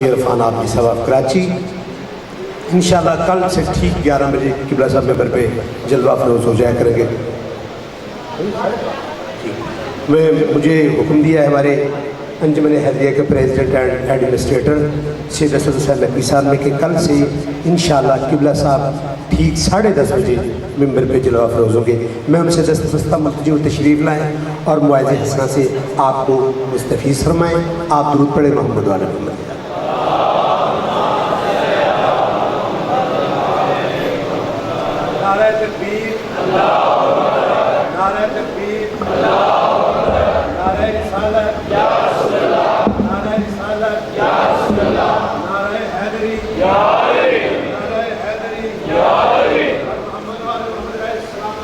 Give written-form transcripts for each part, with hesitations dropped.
عرفان آپ کی صواب کراچی انشاءاللہ کل سے ٹھیک 11 بجے قبلہ صاحب ممبر پہ جلوہ افروز ہو جایا کریں گے. مجھے حکم دیا ہے ہمارے انجمن حیدریہ کے پریزیڈنٹ اینڈ ایڈمنسٹریٹر سید اسد حسین نقوی صاحب نے کہ کل سے انشاءاللہ قبلہ صاحب ٹھیک 10:30 بجے ممبر پہ جلوہ افروز ہوں گے. میں ان سے دستہ ملتجی و تشریف لائیں اور معاذ حسنہ سے آپ کو مستفیض فرمائیں. آپ درود پڑھیں محمد والے محمد. نعرہ تکبیر، نعرہ تکبیر، نعرہ رسالت، نعرہ رسالت، نعرہ حیدری، نعرہ حیدری، محمد والے محمد علیہ السلام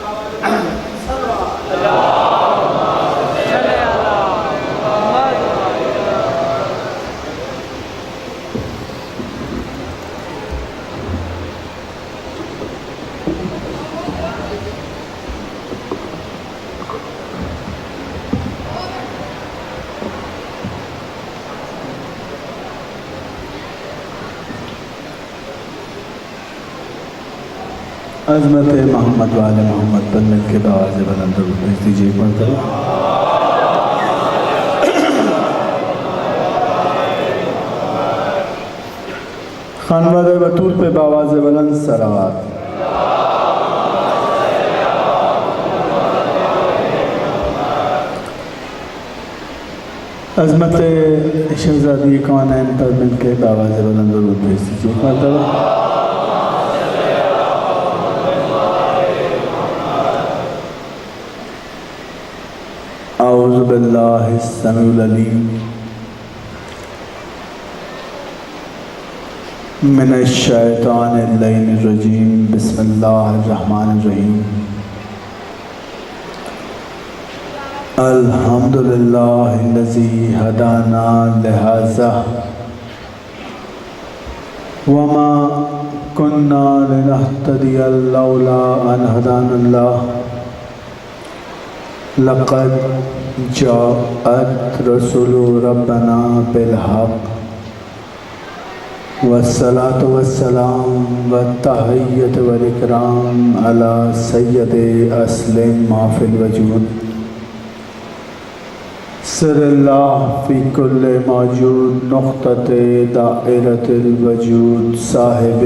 عظمت محمد والے محمد پر مل کے بآواز بلند درود بھیج دیجیے ایک مرتبہ. خانواد بطول پہ بآواز بلند صلوات. عظمت شہزادی کونین پر مل کے بآواز بلند درود بھیج دیجیے ایک مرتبہ. اعوذ باللہ السمیع العلیم من الشیطان اللعین الرجیم. بسم اللہ الرحمن الرحیم. الحمدللہ الذی ہدانا لہذا وما کننا لنہتدی لولا ان ہدانا اللہ. لقد جاءت رسول ربنا بالحق والصلاة والسلام والتحیت والاکرام علی سید اسلم ما فی الوجود. سر اللہ فی کل موجود نقطۃ دائرۃ الوجود صاحب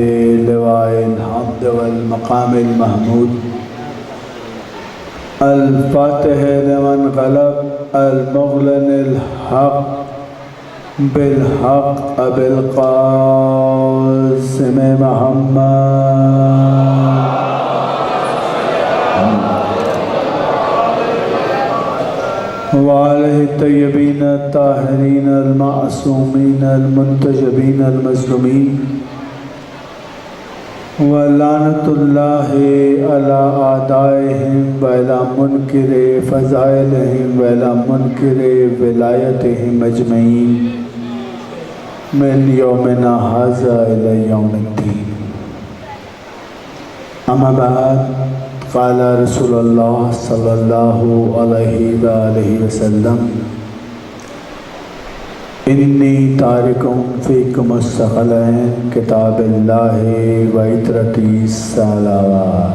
لواء الحمد والمقام المحمود. الفاتح لمن غلب المغلن الحق بالحق ابی القاسم محمد وآلہ الطیبین الطاہرین المعصومین المنتجبین المظلومین. وَلَعْنَةُ اللَّهِ عَلَىٰ أَعْدَائِهِمْ وَعَلَىٰ مُنْكِرِ فَضَائِلِهِمْ وَعَلَىٰ مُنْكِرِ وِلَایَتِهِمْ أَجْمَعِينَ مِنْ يَوْمِنَا هَٰذَا إِلَىٰ يَوْمِ الدِّينِ. أما بعد قال رسول الله صلى الله عليه وآله وسلم انی تارکم فیکم الثقلین کتاب اللہ و عطرتی الصلوات.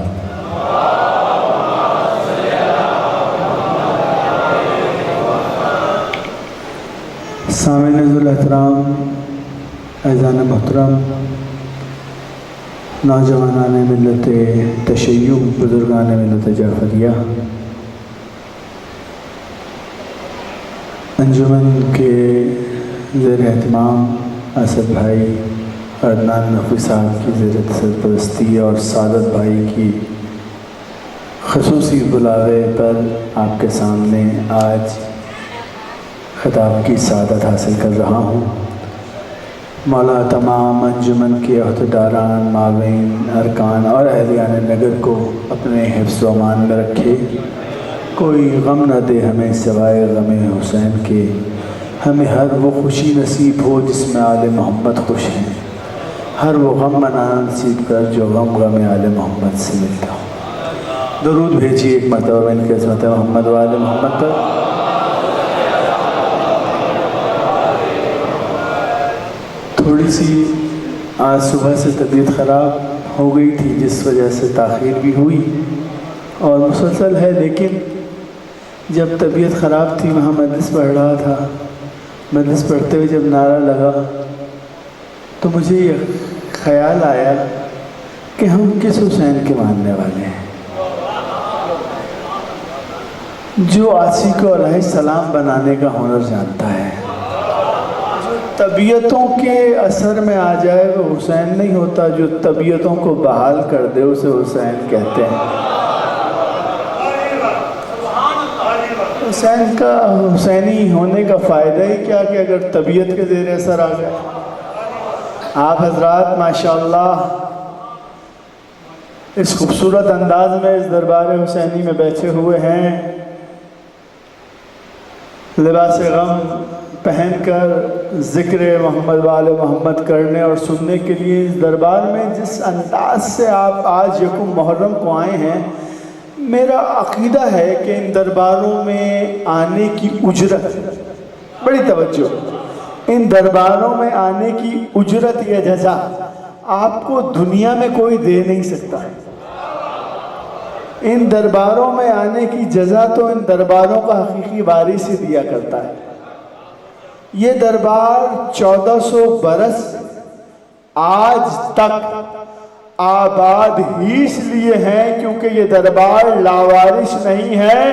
سامعین ذو الاحترام، اعزان محترم، نوجوانان ملت تشیع، بزرگان ملت جعفریہ، انجمن کے زیر اہتمام اسد بھائی عدنان نقوی صاحب کی زیر سرپرستی اور سعادت بھائی کی خصوصی بلاوے پر آپ کے سامنے آج خطاب کی سعادت حاصل کر رہا ہوں. مولا تمام انجمن کے عہدیداران، معاون، ارکان اور اہلیان نگر کو اپنے حفظ و امان میں رکھے. کوئی غم نہ دے ہمیں سوائے غم حسین کے. ہمیں ہر وہ خوشی نصیب ہو جس میں آل محمد خوش ہیں. ہر وہ غم منانا نصیب کر جو غم آل محمد سے ملتا ہو. درود بھیجیے ایک مرتبہ ان کے عظمت محمد وآل محمد پر. تھوڑی سی آج صبح سے طبیعت خراب ہو گئی تھی، جس وجہ سے تاخیر بھی ہوئی اور مسلسل ہے، لیکن جب طبیعت خراب تھی وہاں مجلس پڑھ رہا تھا، مجلس پڑھتے ہوئے جب نعرہ لگا تو مجھے یہ خیال آیا کہ ہم کس حسین کے ماننے والے ہیں جو عاصی کو علیہ السلام بنانے کا ہنر جانتا ہے، جو طبیعتوں کے اثر میں آ جائے وہ حسین نہیں ہوتا، جو طبیعتوں کو بحال کر دے اسے حسین کہتے ہیں۔ حسین کا حسینی ہونے کا فائدہ ہی کیا کہ اگر طبیعت کے زیر اثر آ جائے۔ آپ حضرات ماشاءاللہ اس خوبصورت انداز میں اس دربار حسینی میں بیٹھے ہوئے ہیں، لباس غم پہن کر ذکر محمد وآل محمد کرنے اور سننے کے لیے اس دربار میں جس انداز سے آپ آج یکم محرم کو آئے ہیں، میرا عقیدہ ہے کہ ان درباروں میں آنے کی اجرت، بڑی توجہ، ان درباروں میں آنے کی اجرت یا جزا آپ کو دنیا میں کوئی دے نہیں سکتا۔ ان درباروں میں آنے کی جزا تو ان درباروں کا حقیقی وارث ہی دیا کرتا ہے۔ یہ دربار 1400 برس آج تک آباد ہی اس لیے ہیں کیونکہ یہ دربار لاوارث نہیں ہے،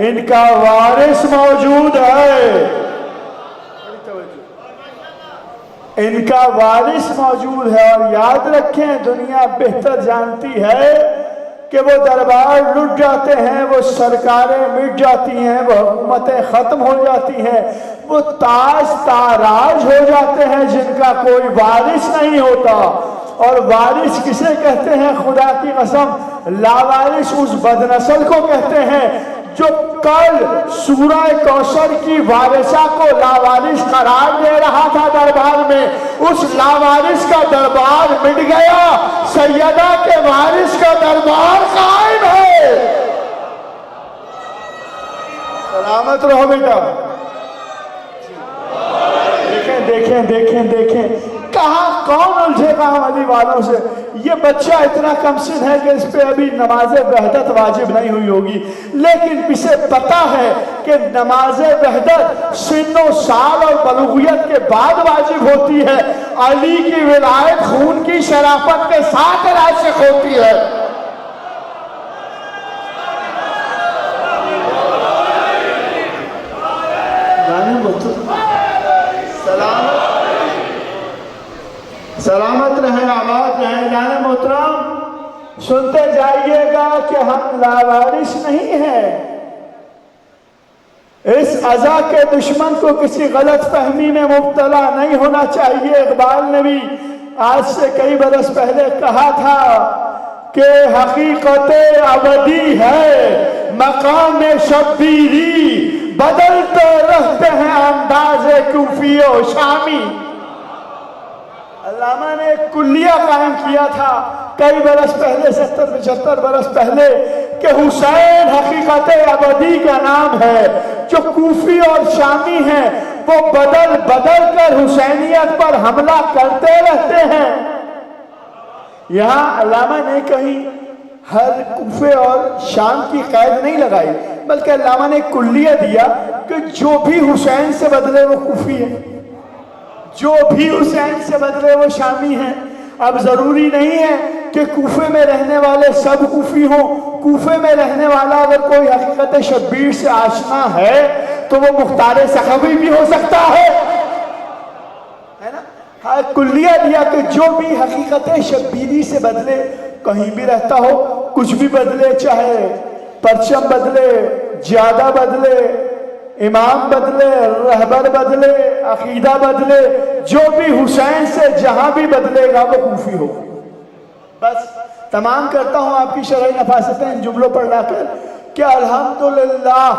ان کا وارث موجود ہے، ان کا وارث موجود ہے۔ اور یاد رکھیں دنیا بہتر جانتی ہے کہ وہ دربار لٹ جاتے ہیں، وہ سرکاریں مٹ جاتی ہیں، وہ حکومتیں ختم ہو جاتی ہیں، وہ تاج تاراج ہو جاتے ہیں جن کا کوئی وارث نہیں ہوتا۔ اور وارث کسے کہتے ہیں؟ خدا کی قسم لاوارث اس بدنسل کو کہتے ہیں جو کل سورہ کوثر کی وارثہ کو لاوارث قرار دے رہا تھا دربار میں، اس لاوارث کا دربار مٹ گیا، سیدہ کے وارث کا دربار قائم ہے۔ سلامت رہو بیٹا۔ دیکھیں کہاں کون الجھے گا ہم علی والوں سے؟ یہ بچہ اتنا کم سن ہے کہ اس پہ ابھی نماز وحدت واجب نہیں ہوئی ہوگی، لیکن اسے پتا ہے کہ نماز وحدت سن و سال اور بلوغیت کے بعد واجب ہوتی ہے، علی کی ولایت خون کی شرافت کے ساتھ راسخ ہوتی ہے۔ سلامت رہیں، آباد رہیں۔ جانے محترم سنتے جائیے گا کہ ہم لاوارث نہیں ہیں۔ اس عزا کے دشمن کو کسی غلط فہمی میں مبتلا نہیں ہونا چاہیے۔ اقبال نے بھی آج سے کئی برس پہلے کہا تھا کہ حقیقت ابدی ہے مقام شبیری، بدلتے رہتے ہیں انداز کوفی و شامی۔ علامہ نے ایک کلیہ قائم کیا تھا کئی برس پہلے، 70-75 برس پہلے، کہ حسین حقیقت ابدی کا نام ہے۔ جو کوفی اور شامی ہیں وہ بدل بدل کر حسینیت پر حملہ کرتے رہتے ہیں۔ یہاں علامہ نے کہیں ہر کوفے اور شام کی قید نہیں لگائی، بلکہ علامہ نے کلیہ دیا کہ جو بھی حسین سے بدلے وہ کوفی ہے، جو بھی حسین سے بدلے وہ شامی ہیں۔ اب ضروری نہیں ہے کہ کوفے میں رہنے والے سب کوفی ہوں۔ کوفے میں رہنے والا اگر کوئی حقیقت شبیر سے آشنا ہے تو وہ مختار سخاوی بھی ہو سکتا ہے نا؟ ہاں، کلیہ دیا کہ جو بھی حقیقت شبیری سے بدلے، کہیں بھی رہتا ہو، کچھ بھی بدلے، چاہے پرچم بدلے، زیادہ بدلے، امام بدلے، رہبر بدلے، عقیدہ بدلے، جو بھی حسین سے جہاں بھی بدلے گا وہ کوفی ہو۔ بس تمام کرتا ہوں آپ کی شرعی نفاستیں ان جملوں پر لا کر کہ الحمدللہ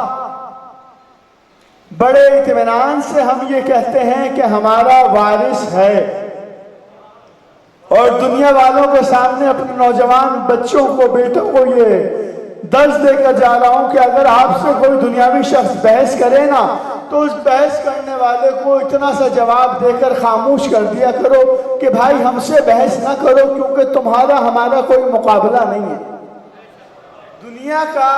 بڑے اطمینان سے ہم یہ کہتے ہیں کہ ہمارا وارث ہے، اور دنیا والوں کے سامنے اپنے نوجوان بچوں کو، بیٹوں کو یہ درس دے کر جا رہا ہوں کہ اگر آپ سے کوئی دنیاوی شخص بحث کرے نا تو اس بحث کرنے والے کو اتنا سا جواب دے کر خاموش کر دیا کرو کہ بھائی ہم سے بحث نہ کرو، کیونکہ تمہارا ہمارا کوئی مقابلہ نہیں ہے۔ دنیا کا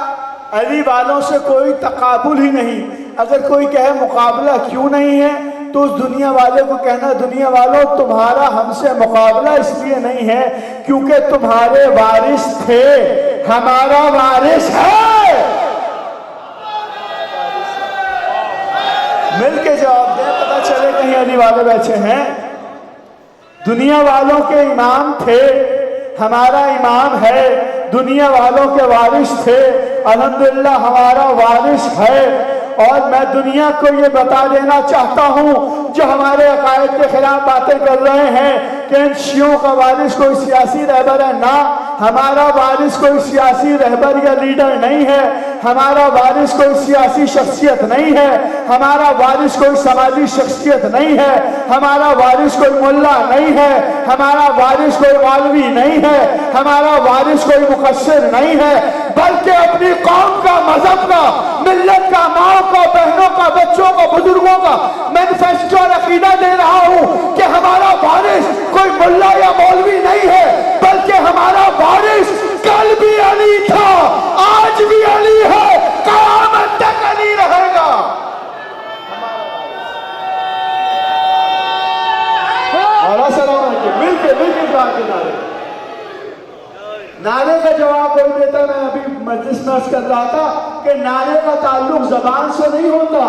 علی والوں سے کوئی تقابل ہی نہیں۔ اگر کوئی کہے مقابلہ کیوں نہیں ہے تو اس دنیا والے کو کہنا دنیا والوں تمہارا ہم سے مقابلہ اس لیے نہیں ہے کیونکہ تمہارے وارث تھے، ہمارا وارث ہے۔ مل کے جواب دیں، پتہ چلے کہیں علی والے بیٹھے ہیں۔ دنیا والوں کے امام تھے، ہمارا امام ہے۔ دنیا والوں کے وارث تھے، الحمدللہ ہمارا وارث ہے۔ اور میں دنیا کو یہ بتا دینا چاہتا ہوں جو ہمارے عقائد کے خلاف باتیں کر رہے ہیں کہ ان شیعوں کا وارث کوئی سیاسی رہبر ہے، نہ، ہمارا وارث کوئی سیاسی رہبر یا لیڈر نہیں ہے، ہمارا وارث کوئی سیاسی شخصیت نہیں ہے، ہمارا وارث کوئی سماجی شخصیت نہیں ہے، ہمارا وارث کوئی ملا نہیں ہے، ہمارا وارث کوئی مولوی نہیں ہے، ہمارا وارث کوئی مقصر نہیں ہے، بلکہ اپنی قوم کا، مذہب کا، ملت کا، ماں کا، بہنوں کا، بچوں کا، بزرگوں کا مینیفیسٹو اور عقیدہ دے رہا ہوں کہ ہمارا وارث کوئی ملا یا مولوی نہیں ہے، بلکہ ہمارا وارث کل بھی علی تھا، آج بھی علی ہے، قیامت تک علی رہے گا۔ اور السلام علیکم، مل کے دعا کے نعرے کا جواب کوئی دیتا۔ میں ابھی مجلس میں عرض کر رہا تھا کہ نعرے کا تعلق زبان سے نہیں ہوتا،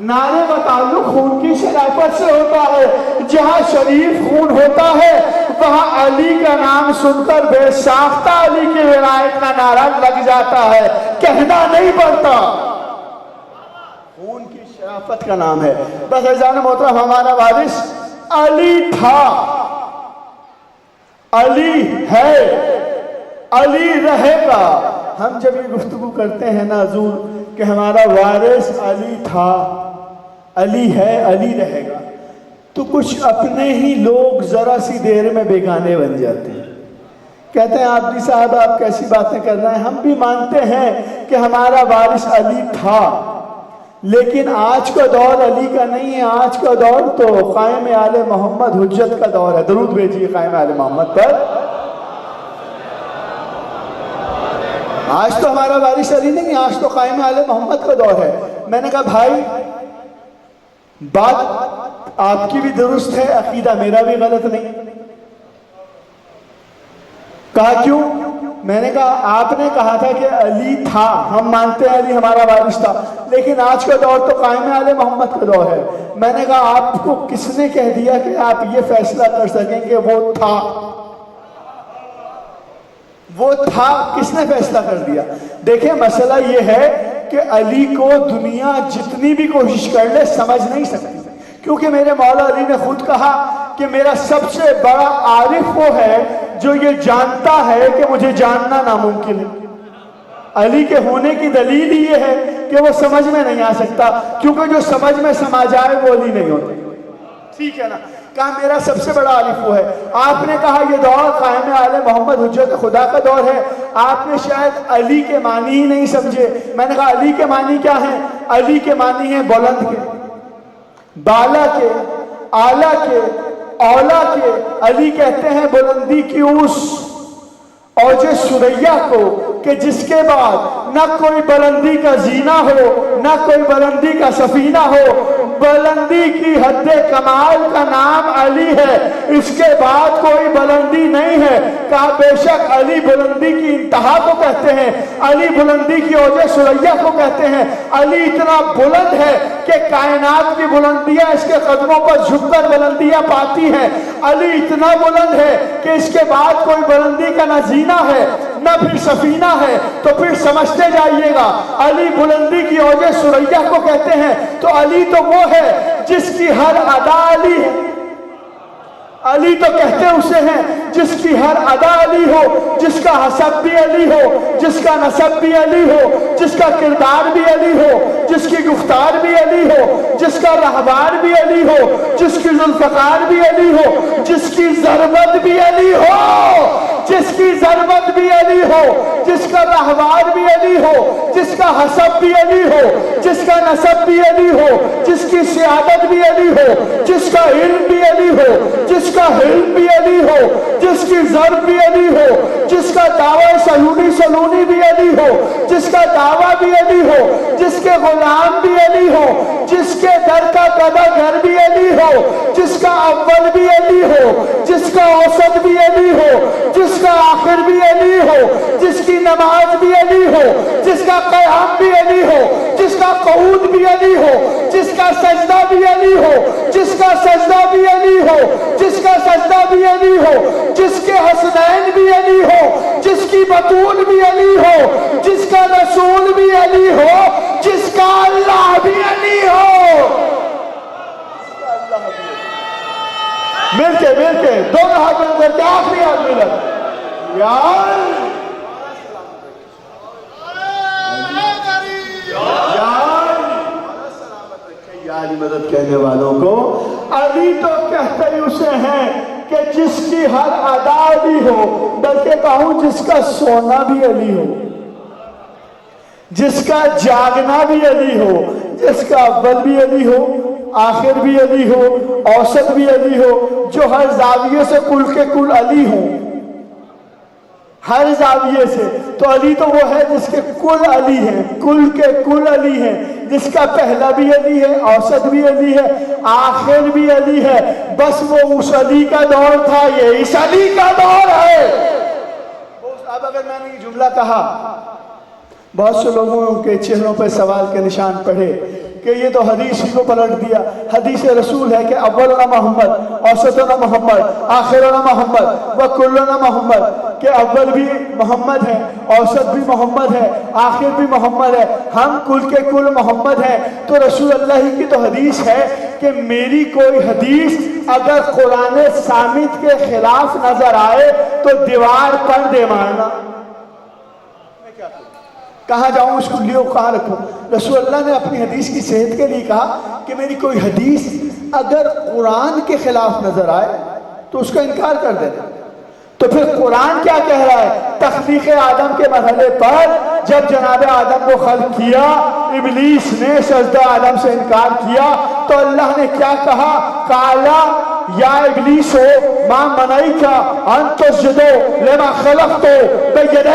نعرے کا تعلق خون کی شرافت سے ہوتا ہے۔ جہاں شریف خون ہوتا ہے وہاں علی کا نام سن کر بے ساختہ علی کی ولایت کا نعرہ لگ جاتا ہے، کہنا نہیں پڑتا، خون کی شرافت کا نام ہے۔ بس عزیزان محترم، ہمارا وارث علی تھا، علی ہے، علی رہے گا۔ ہم جب یہ گفتگو کرتے ہیں نا حضور کہ ہمارا وارث علی تھا، علی ہے، علی رہے گا، تو کچھ اپنے ہی لوگ ذرا سی دیر میں بیگانے بن جاتے ہیں، کہتے ہیں عابدی صاحب آپ کیسی باتیں کر رہے ہیں، ہم بھی مانتے ہیں کہ ہمارا وارث علی تھا، لیکن آج کا دور علی کا نہیں ہے، آج کا دور تو قائم آل محمد حجت کا دور ہے۔ درود بھیجیے قائم آل محمد پر۔ آج تو ہمارا وارث علی نہیں، آج تو قائم آل محمد کا دور ہے۔ میں نے کہا بھائی بات آپ کی بھی درست ہے، عقیدہ میرا بھی غلط نہیں۔ کہا کیوں؟ میں نے کہا آپ نے کہا تھا کہ علی تھا، ہم مانتے ہیں علی ہمارا وارث تھا، لیکن آج کا دور تو قائم آل محمد کا دور ہے۔ میں نے کہا آپ کو کس نے کہہ دیا کہ آپ یہ فیصلہ کر سکیں کہ وہ تھا؟ وہ تھا کس نے فیصلہ کر دیا؟ دیکھیں مسئلہ یہ ہے کہ علی کو دنیا جتنی بھی کوشش کر لے سمجھ نہیں سکتی، کیونکہ میرے مولا علی نے خود کہا کہ میرا سب سے بڑا عارف وہ ہے جو یہ جانتا ہے کہ مجھے جاننا ناممکن ہے۔ علی کے ہونے کی دلیل یہ ہے کہ وہ سمجھ میں نہیں آ سکتا، کیونکہ جو سمجھ میں سما جائے وہ علی نہیں ہوتے، ٹھیک ہے نا؟ کہا میرا سب سے بڑا عارف وہ ہے۔ آپ نے کہا یہ دور قائم آل محمد حجت خدا کا دور ہے، آپ نے شاید علی کے معنی ہی نہیں سمجھے۔ میں نے کہا علی کے معنی کیا ہیں؟ علی کے معنی ہیں بلند کے، بالا کے، اعلیٰ کے، اولا کے۔ علی کہتے ہیں بلندی کی اس اوج ثریا کو کہ جس کے بعد نہ کوئی بلندی کا زینہ ہو، نہ کوئی بلندی کا سفینہ ہو، بلندی کی حد کمال کا نام علی ہے، اس کے بعد کوئی بلندی نہیں ہے۔ کہا بے شک علی بلندی کی انتہا کو کہتے ہیں، علی بلندی کی اوج ثریا کو کہتے ہیں۔ علی اتنا بلند ہے کہ کائنات کی بلندیاں اس کے قدموں پر جھک کر بلندیاں پاتی ہیں۔ علی اتنا بلند ہے کہ اس کے بعد کوئی بلندی کا نہ زینہ ہے نہ پھر سفینہ ہے۔ تو پھر سمجھتے جائیے گا علی بلندی کی اوج ثریا کو کہتے ہیں، تو علی تو وہ ہے جس کی ہر ادا علی ہے۔ علی تو کہتے اسے ہیں جس کی ہر ادا علی ہو، جس کا حسب بھی علی ہو، جس کا نسب بھی علی ہو، جس کا کردار بھی علی ہو، جس کی گفتار بھی علی ہو، جس کا رہبار بھی علی ہو، جس کی ذوالفقار بھی علی ہو، جس کی ضربت بھی علی ہو۔ جس کی ضربت بھی علی ہو، جس کا رہوار بھی علی ہو، جس کا حسب بھی علی ہو، جس کا نسب بھی علی ہو، جس کی سیادت بھی علی ہو، جس کا علم بھی علی ہو، جس کا حلم بھی علی ہو، جس کی ضرب بھی علی ہو، جس کا دعوی سلونی سلونی بھی علی ہو، جس کا دعویٰ بھی علی ہو، جس کے غلام بھی علی ہو، جس کے در کا قضا گھر بھی علی ہو، جس کا اول بھی علی ہو، جس کا اوسط بھی علی ہو، جس کا آخر بھی علی ہو، جس کی نماز بھی علی ہو، جس کا قیام بھی علی ہو، جس کا قعود بھی علی ہو، جس کا سجدہ بھی علی ہو، جس کا سجدہ بھی علی ہو، جس کا سجدہ بھی علی ہو، جس کے حسنین بھی علی ہو، جس کی بطول بھی علی ہو، جس کا رسول بھی علی ہو، جس کا اللہ بھی علی ہو۔ مل کے دونوں ہاتھ مل کر کے آخری ہاتھ ملا یار مدد کہنے والوں کو علی تو کہتے ہی اسے ہیں کہ جس کی ہر ادا بھی ہو، بلکہ کہوں جس کا سونا بھی علی ہو، جس کا جاگنا بھی علی ہو، جس کا اول بھی علی ہو، آخر بھی علی ہو، اوسط بھی علی ہو، جو ہر زاویے سے کل کے کل علی ہوں، ہر زاویے سے۔ تو علی تو وہ ہے جس کے کل علی ہیں، کل کے کل علی ہیں، جس کا پہلا بھی علی ہے، اوسط بھی علی ہے، آخر بھی علی ہے۔ بس وہ اس علی کا دور تھا، یہ اس علی کا دور ہے۔ اب اگر میں نے یہ جملہ کہا، بہت سے لوگوں کے چہروں پہ سوال کے نشان پڑے کہ یہ تو حدیث ہی کو پلٹ دیا۔ حدیث رسول ہے کہ اولنا محمد، اوسطنا محمد، آخرنا محمد وکلنا محمد، کہ اول بھی محمد ہے، اوسط بھی محمد ہے، آخر بھی محمد ہے، ہم کل کے کل محمد ہیں۔ تو رسول اللہ کی تو حدیث ہے کہ میری کوئی حدیث اگر قرآن صامت کے خلاف نظر آئے تو دیوار پر دے مارنا۔ کہاں جاؤں اس کو لیو کہاں رکھوں؟ رسول اللہ نے اپنی حدیث کی صحت کے لیے کہا کہ میری کوئی حدیث اگر قرآن کے خلاف نظر آئے تو اس کا انکار کر دینا۔ تو پھر قرآن کیا کہہ رہا ہے؟ تخلیق آدم کے مرحلے پر جب جناب آدم کو خلق کیا، ابلیس نے سجدہ آدم سے انکار کیا تو اللہ نے کیا کہا؟ قالا یا ابلیس ہو ما منعک ان تسجدو لما خلقت بیدیہ،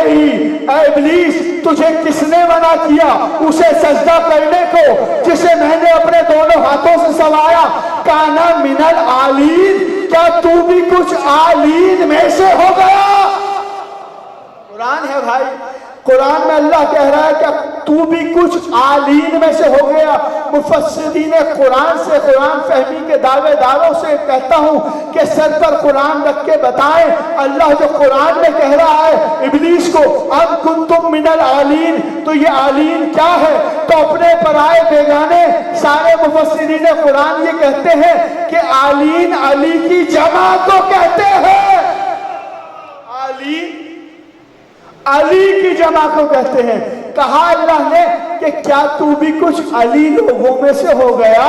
اے ابلیس تجھے کس نے منع کیا اسے سجدہ کرنے کو جسے میں نے اپنے دونوں ہاتھوں سے سوایا؟ کانا من العالین، کیا تو بھی کچھ عالین میں سے ہو گیا؟ قرآن ہے بھائی، قرآن میں اللہ کہہ رہا ہے کہ تو بھی کچھ عالین میں سے ہو گیا۔ مفسرین قرآن سے، قرآن فہمی کے دعوے داروں سے کہتا ہوں کہ سر پر قرآن رکھ کے بتائیں، اللہ جو قرآن میں کہہ رہا ہے ابلیس کو اب کنتم من العالین، تو یہ عالین کیا ہے؟ تو اپنے پرائے بیگانے سارے مفسرین قرآن یہ کہتے ہیں کہ عالین علی کی جمع کو کہتے ہیں، عالین علی کی جمع کو کہتے ہیں۔ کہا اللہ نے کہ کیا تو بھی کچھ علی لوگوں میں سے ہو گیا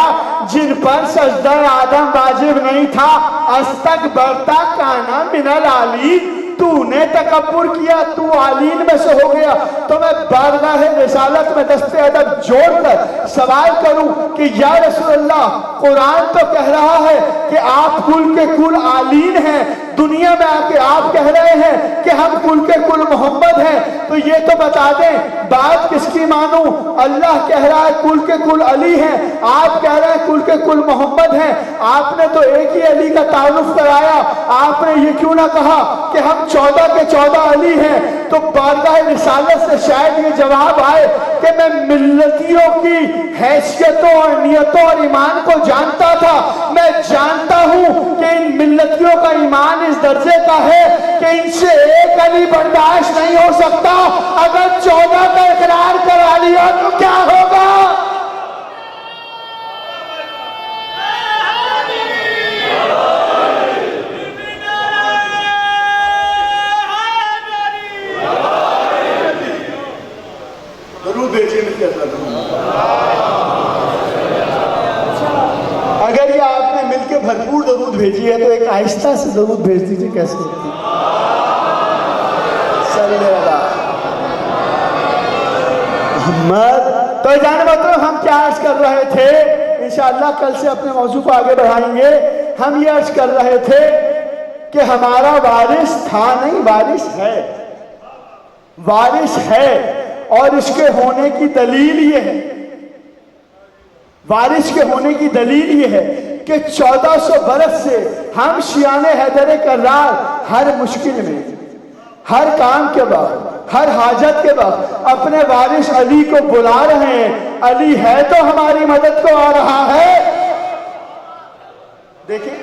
جن پر سجدہ آدم واجب نہیں تھا؟ استکبرتا کانا من العالین، تو نے تکبر کیا، تو عالین میں سے ہو گیا۔ تو میں بارگاہ رسالت میں دست ادب جوڑ کر سوال کروں کہ یا رسول اللہ، قرآن تو کہہ رہا ہے کہ آپ کل کے کل عالین ہیں، دنیا میں آ کے آپ کہہ رہے ہیں کہ ہم کل کے کل محمد ہیں، تو یہ تو بتا دیں بات کس کی مانوں؟ اللہ کہہ رہا ہے کل کے کل علی ہیں، آپ کہہ رہے ہیں کل کے کل محمد ہیں۔ آپ نے تو ایک ہی علی کا تعارف کرایا، آپ نے یہ کیوں نہ کہا کہ ہم 14 کے 14 علی ہیں؟ تو بارگاہ رسالت سے شاید یہ جواب آئے کہ میں ملتیوں کی حیثیتوں اور نیتوں اور ایمان کو جانتا تھا، میں جانتا ہوں کہ ان ملتیوں کا ایمان اس درجے کا ہے کہ ان سے ایک علی برداشت نہیں ہو سکتا۔ اگر 14 کا اقرار کرا لیا تو کیا ہوگا؟ اگر یہ آپ نے مل کے بھرپور درود بھیجی ہے تو ایک آہستہ سے درود بھیج دیجیے، کیسے ہوتی ہے؟ صلی اللہ محمد۔ تو جانے محترم ہم کیا عرض کر رہے تھے، انشاءاللہ کل سے اپنے موضوع کو آگے بڑھائیں گے۔ ہم یہ عرض کر رہے تھے کہ ہمارا وارث تھا نہیں، وارث ہے، وارث ہے، اور اس کے ہونے کی دلیل یہ ہے، وارث کے ہونے کی دلیل یہ ہے کہ 1400 برس سے ہم شیعان حیدر کرار ہر مشکل میں، ہر کام کے وقت، ہر حاجت کے وقت اپنے وارث علی کو بلا رہے ہیں۔ علی ہے تو ہماری مدد کو آ رہا ہے۔ دیکھیں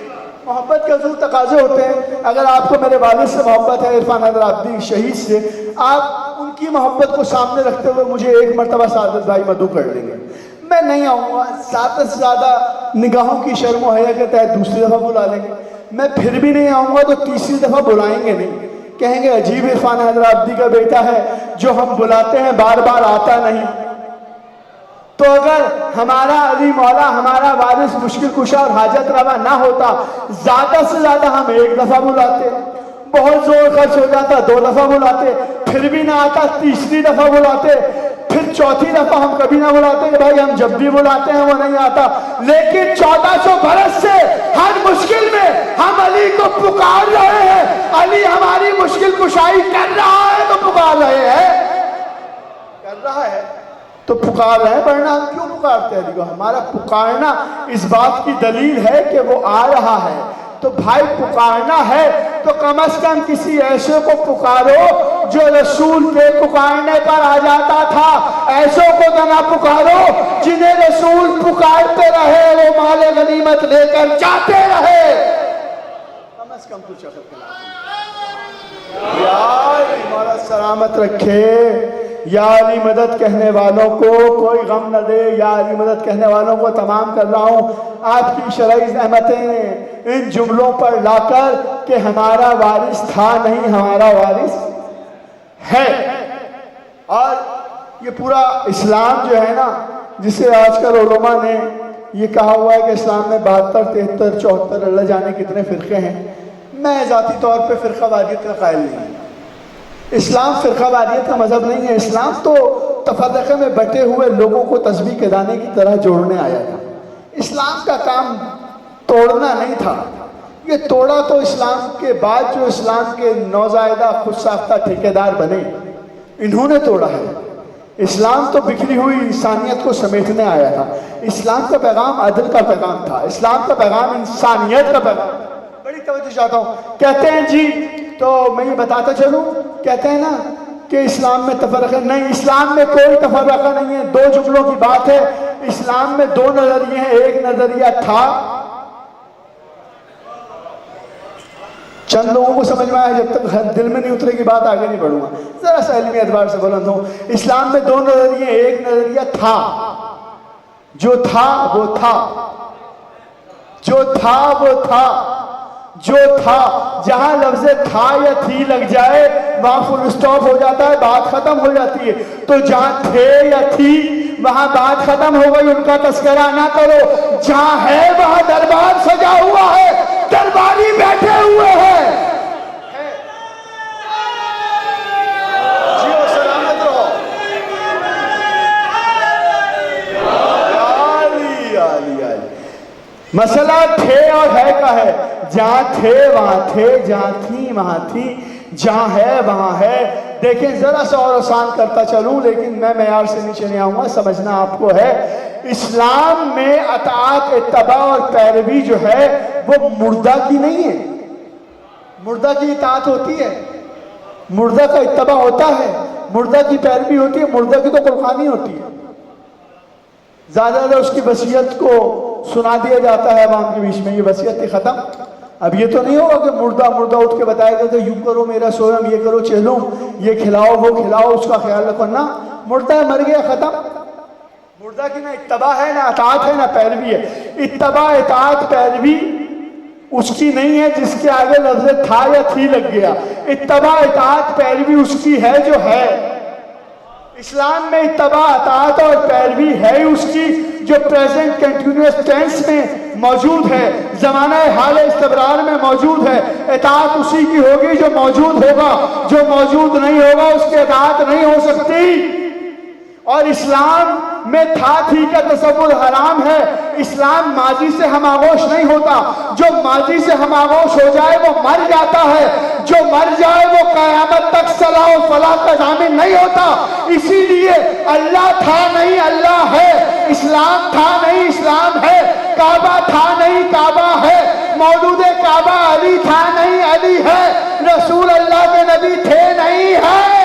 محبت کے حضور تقاضے ہوتے ہیں۔ اگر آپ کو میرے والد سے محبت ہے، عرفان حیدر عابدی شہید سے، آپ ان کی محبت کو سامنے رکھتے ہوئے مجھے ایک مرتبہ سعادت بھائی مدعو کر لیں گے، میں نہیں آؤں گا۔ زیادہ سے زیادہ نگاہوں کی شرم و حیا کے تحت دوسری دفعہ بلا لیں گے۔ میں پھر بھی نہیں آؤں گا تو تیسری دفعہ بلائیں گے نہیں، کہیں گے عجیب عرفان حیدر عابدی کا بیٹا ہے جو ہم بلاتے ہیں بار بار آتا نہیں۔ تو اگر ہمارا علی مولا ہمارا وارث مشکل کشا اور حاجت روا نہ ہوتا، زیادہ سے زیادہ ہم ایک دفعہ بلاتے، بہت زور خرچ ہو جاتا 2 دفعہ بلاتے، پھر بھی نہ آتا تیسری دفعہ بلاتے، پھر چوتھی دفعہ ہم کبھی نہ بلاتے کہ بھائی ہم جب بھی بلاتے ہیں وہ نہیں آتا۔ لیکن 1400 برس سے ہر مشکل میں ہم علی کو پکار رہے ہیں۔ علی ہماری مشکل کشائی کر رہا ہے تو پکار رہے ہیں، کر رہا ہے تو پکار رہے ہیں، ورنہ ہم کیوں پکارتے ہیں علی کو؟ ہمارا پکارنا اس بات کی دلیل ہے کہ وہ آ رہا ہے۔ تو بھائی پکارنا ہے تو کم از کم کسی ایسے کو پکارو جو رسول کے پکارنے پر آ جاتا تھا۔ ایسوں کو تو نہ پکارو جنہیں رسول پکارتے رہے وہ مال غنیمت لے کر جاتے رہے۔ کم از کم کچھ عقل کلا یار ہمارا سلامت رکھے۔ یا علی مدد کہنے والوں کو کوئی غم نہ دے، یا علی مدد کہنے والوں کو تمام کر رہا ہوں آپ کی شرعی زحمتیں ان جملوں پر لا کر کہ ہمارا وارث تھا نہیں، ہمارا وارث ہے۔ اور یہ پورا اسلام جو ہے نا، جسے آج کل علماء نے یہ کہا ہوا ہے کہ اسلام میں 72 73 74 اللہ جانے کتنے فرقے ہیں، میں ذاتی طور پہ فرقہ واریت کا قائل نہیں ہوں۔ اسلام فرقہ واریت کا مذہب نہیں ہے، اسلام تو تفرقے میں بٹے ہوئے لوگوں کو تسبیح کے دانے کی طرح جوڑنے آیا تھا۔ اسلام کا کام توڑنا نہیں تھا، یہ توڑا تو اسلام کے بعد جو اسلام کے نوزائیدہ خود ساختہ ٹھیکیدار بنے انہوں نے توڑا ہے۔ اسلام تو بکھری ہوئی انسانیت کو سمیٹنے آیا تھا۔ اسلام کا پیغام عدل کا پیغام تھا، اسلام کا پیغام انسانیت کا پیغام۔ بڑی توجہ چاہتا ہوں، کہتے ہیں جی تو میں یہ بتاتا چلوں، کہتے ہیں نا کہ اسلام میں تفرقہ نہیں، اسلام میں کوئی تفرقہ نہیں ہے۔ 2 جملوں کی بات ہے، اسلام میں 2 نظریے ہیں۔ ایک نظریہ تھا، چند لوگوں کو سمجھ میں آیا، جب تک دل میں نہیں اترے گی بات آگے نہیں بڑھوں گا، ذرا سا علمی اعتبار سے بلند ہوں۔ اسلام میں 2 نظریے، ایک نظریہ تھا، جو تھا وہ تھا، جو تھا وہ تھا، جو تھا، جہاں لفظ تھا یا تھی لگ جائے وہاں فل سٹاپ ہو جاتا ہے، بات ختم ہو جاتی ہے۔ تو جہاں تھے یا تھی وہاں بات ختم ہو گئی، ان کا تذکرہ نہ کرو۔ جہاں ہے وہاں دربار سجا ہوا ہے، درباری بیٹھے ہوئے ہیں۔ جیو سلامت رہو۔ مسئلہ تھے اور ہے کا ہے، جہاں تھے وہاں تھے، جہاں تھی وہاں تھی، جہاں ہے وہاں ہے۔ دیکھیں ذرا سا اور آسان کرتا چلوں، لیکن میں معیار سے نیچے نہیں آؤں گا، سمجھنا آپ کو ہے۔ اسلام میں اطاعت، اتباع اور پیروی جو ہے وہ مردہ کی نہیں ہے۔ مردہ کی اطاعت ہوتی ہے، مردہ کا اتباع ہوتا ہے، مردہ کی پیروی ہوتی ہے، مردہ کی تو قربانی ہوتی ہے۔ زیادہ زیادہ اس کی وصیت کو سنا دیا جاتا ہے عوام کے بیچ میں، یہ وصیت تھی ختم۔ اب یہ تو نہیں ہوگا کہ مردہ اٹھ کے بتائے گا کہ یوں کرو میرا سویم، یہ کرو چہلوں، یہ کھلاؤ وہ کھلاؤ، اس کا خیال رکھو۔ نہ، مردہ مر گیا، ختم۔ مردہ کی نہ اتباع ہے، نہ اطاعت ہے، نہ پیروی ہے۔ اتباع، اطاعت، پیروی اس کی نہیں ہے جس کے آگے لفظ تھا یا تھی لگ گیا۔ اتباع، اطاعت، پیروی اس کی ہے جو ہے۔ اسلام میں اتباع، اطاعت اور پیروی ہے اس کی جو پریزنٹ کنٹینیوس ٹینس میں موجود ہے، زمانہ حال استمرار میں موجود ہے، اطاعت اسی کی ہوگی جو موجود ہوگا، جو موجود نہیں ہوگا اس کی اطاعت نہیں ہو سکتی۔ اور اسلام میں تھا تھی کا تصور حرام ہے۔ اسلام ماضی سے ہم آغوش نہیں ہوتا، جو ماضی سے ہم آغوش ہو جائے وہ مر جاتا ہے، جو مر جائے وہ قیامت تک صلاح و فلاح کا ضامن نہیں ہوتا۔ اسی لیے اللہ تھا نہیں اللہ ہے، اسلام تھا نہیں اسلام ہے، کعبہ تھا نہیں کعبہ ہے، مولود کعبہ علی تھا نہیں علی ہے، رسول اللہ کے نبی تھے نہیں ہے۔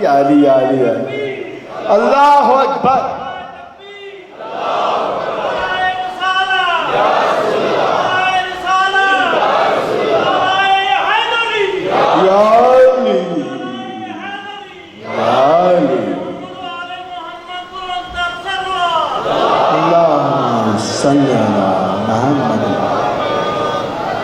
علی علی علی اللہ اکبر۔